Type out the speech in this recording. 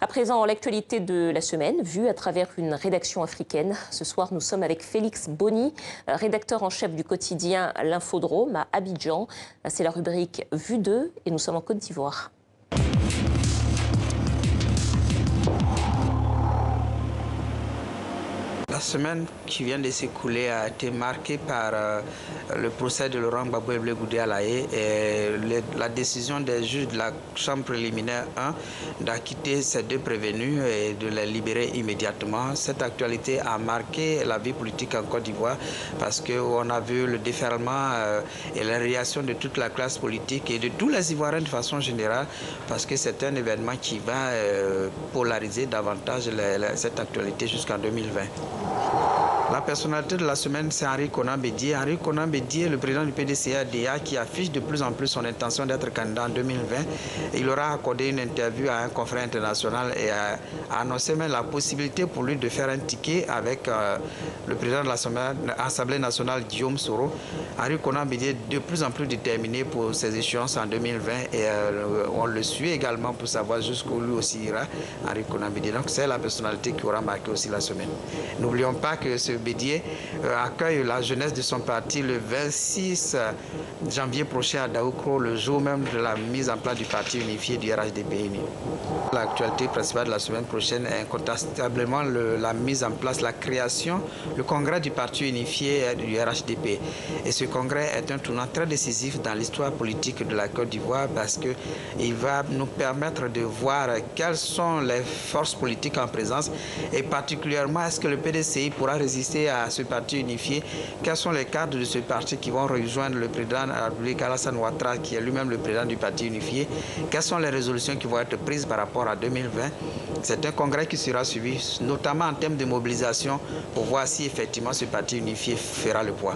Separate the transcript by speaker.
Speaker 1: À présent, l'actualité de la semaine, vue à travers une rédaction africaine. Ce soir, nous sommes avec Félix Boni, rédacteur en chef du quotidien L'Infodrome à Abidjan. C'est la rubrique Vue 2 et nous sommes en Côte d'Ivoire.
Speaker 2: La semaine qui vient de s'écouler a été marquée par le procès de Laurent Gbagbo Ebele Alaye et la décision des juges de la chambre préliminaire 1 d'acquitter ces deux prévenus et de les libérer immédiatement. Cette actualité a marqué la vie politique en Côte d'Ivoire parce qu'on a vu le déferlement et la réaction de toute la classe politique et de tous les Ivoiriens de façon générale parce que c'est un événement qui va polariser davantage cette actualité jusqu'en 2020. La personnalité de la semaine, c'est Henri Konan Bédié. Henri Konan Bédié, le président du PDCA-DA, qui affiche de plus en plus son intention d'être candidat en 2020. Il aura accordé une interview à un confrère international et a annoncé même la possibilité pour lui de faire un ticket avec le président de l'Assemblée nationale, Guillaume Soro. Henri Konan Bédié est de plus en plus déterminé pour ses échéances en 2020 et on le suit également pour savoir jusqu'où lui aussi ira, Henri Konan Bédié. Donc c'est la personnalité qui aura marqué aussi la semaine. N'oublions pas que ce Bédié accueille la jeunesse de son parti le 26 janvier prochain à Daoukro, le jour même de la mise en place du parti unifié du RHDP. L'actualité principale de la semaine prochaine est incontestablement la mise en place, la création, le congrès du parti unifié du RHDP. Et ce congrès est un tournant très décisif dans l'histoire politique de la Côte d'Ivoire parce qu'il va nous permettre de voir quelles sont les forces politiques en présence et particulièrement est-ce que le PDCI pourra résister à ce parti unifié. Quels sont les cadres de ce parti qui vont rejoindre le président de la République, Alassane Ouattara, qui est lui-même le président du parti unifié? Quelles sont les résolutions qui vont être prises par rapport à 2020? C'est un congrès qui sera suivi, notamment en termes de mobilisation, pour voir si effectivement ce parti unifié fera le poids.